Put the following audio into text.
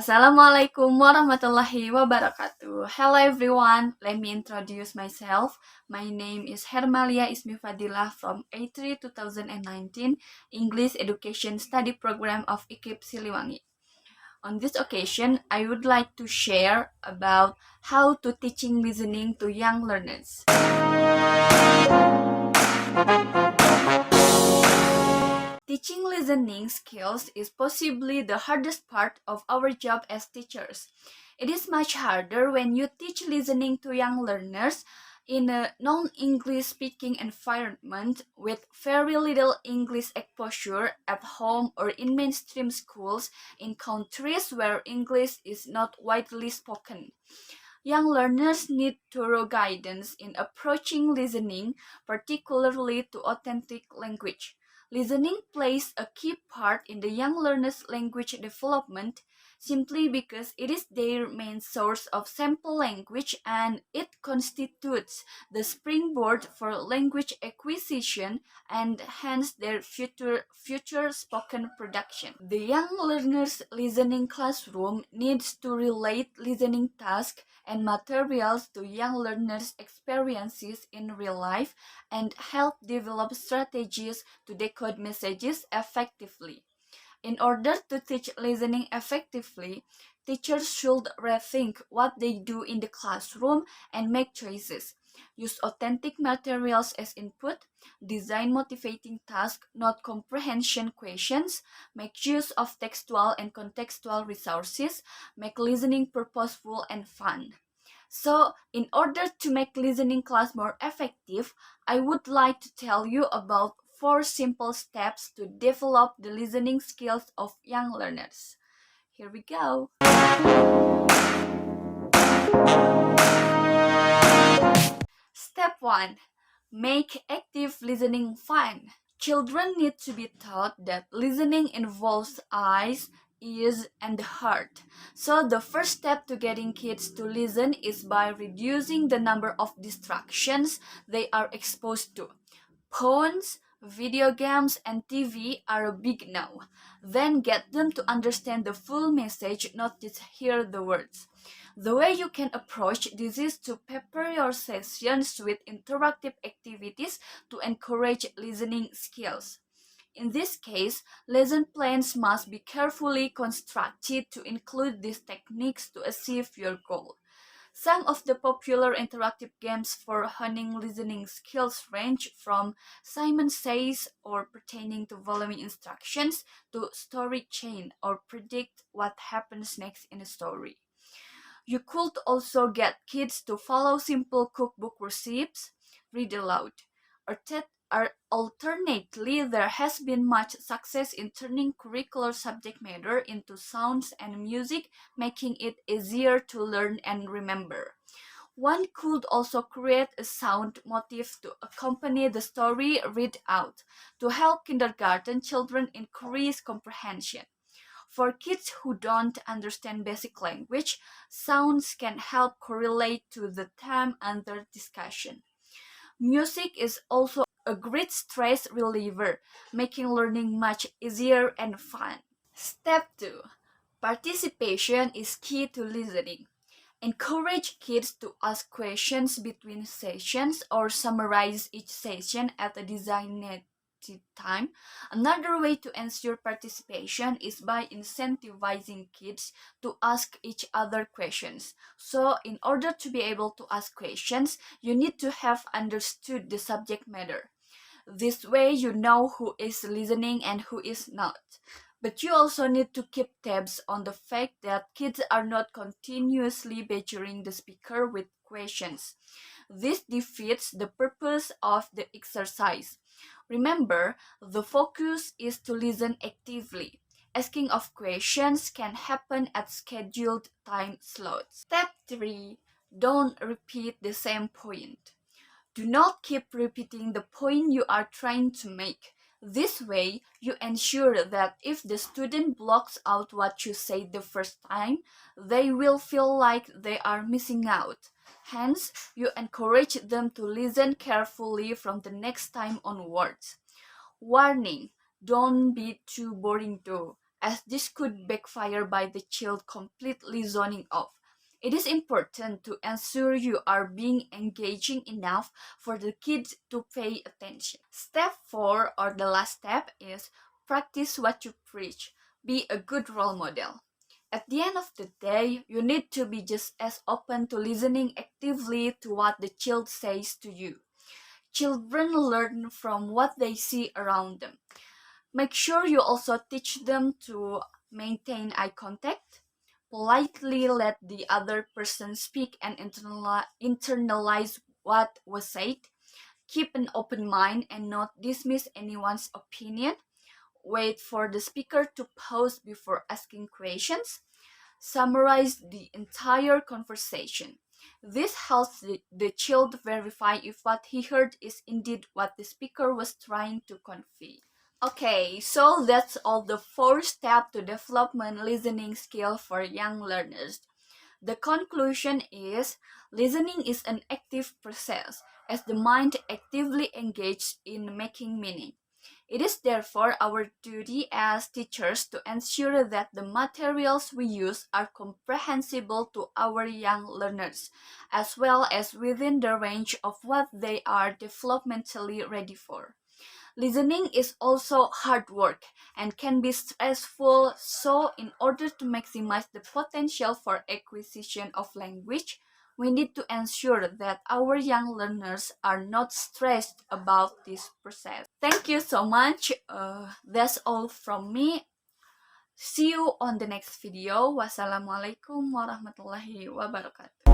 Assalamualaikum warahmatullahi wabarakatuh. Hello everyone, let me introduce myself. My name is Hermalia Ismi Fadhilah from A3 2019 English Education Study Program of IKIP Siliwangi. On this occasion, I would like to share about how to teaching listening to young learners. Teaching listening skills is possibly the hardest part of our job as teachers. It is much harder when you teach listening to young learners in a non-English speaking environment with very little English exposure at home or in mainstream schools in countries where English is not widely spoken. Young learners need thorough guidance in approaching listening, particularly to authentic language. Listening plays a key part in the young learners' language development simply because it is their main source of sample language and it constitutes the springboard for language acquisition and hence their future spoken production. The young learners' listening classroom needs to relate listening tasks and materials to young learners' experiences in real life and help develop strategies to decode messages effectively. In order to teach listening effectively, teachers should rethink what they do in the classroom and make choices. Use authentic materials as input, design motivating tasks, not comprehension questions, make use of textual and contextual resources, make listening purposeful and fun. So, in order to make listening class more effective, I would like to tell you about 4 simple steps to develop the listening skills of young learners. Here we go. Step 1. Make active listening fun. Children need to be taught that listening involves eyes, ears, and the heart. So the first step to getting kids to listen is by reducing the number of distractions they are exposed to. Phones, video games, and TV are a big no. Then get them to understand the full message, not just hear the words. The way you can approach this is to pepper your sessions with interactive activities to encourage listening skills. In this case, lesson plans must be carefully constructed to include these techniques to achieve your goal. Some of the popular interactive games for honing listening skills range from Simon Says or pertaining to following instructions to Story Chain or predict what happens next in a story. You could also get kids to follow simple cookbook recipes, read aloud, or alternately, there has been much success in turning curricular subject matter into sounds and music, making it easier to learn and remember. One could also create a sound motif to accompany the story read out to help kindergarten children increase comprehension. For kids who don't understand basic language, sounds can help correlate to the theme under discussion. Music is also a great stress reliever, making learning much easier and fun. Step 2. Participation is key to listening. Encourage kids to ask questions between sessions or summarize each session at a designated time. Another way to ensure participation is by incentivizing kids to ask each other questions. So, in order to be able to ask questions, you need to have understood the subject matter. This way, you know who is listening and who is not. But you also need to keep tabs on the fact that kids are not continuously badgering the speaker with questions. This defeats the purpose of the exercise. Remember, the focus is to listen actively. Asking of questions can happen at scheduled time slots. Step 3. Don't repeat the same point. Do not keep repeating the point you are trying to make. This way, you ensure that if the student blocks out what you say the first time, they will feel like they are missing out. Hence, you encourage them to listen carefully from the next time onwards. Warning: don't be too boring though. as this could backfire by the child completely zoning off. It is important to ensure you are being engaging enough for the kids to pay attention. Step 4, or the last step, is practice what you preach. Be a good role model. At the end of the day, you need to be just as open to listening actively to what the child says to you. Children learn from what they see around them. Make sure you also teach them to maintain eye contact, politely let the other person speak and internalize what was said, keep an open mind and not dismiss anyone's opinion, wait for the speaker to pause before asking questions, summarize the entire conversation. This helps the child verify if what he heard is indeed what the speaker was trying to convey. Okay, so that's all the 4 steps to development listening skill for young learners. The conclusion is listening is an active process as the mind actively engages in making meaning. It is therefore our duty as teachers to ensure that the materials we use are comprehensible to our young learners, as well as within the range of what they are developmentally ready for. Listening is also hard work and can be stressful, so in order to maximize the potential for acquisition of language, we need to ensure that our young learners are not stressed about this process. Thank you so much. That's all from me. See you on the next video. Wassalamualaikum warahmatullahi wabarakatuh.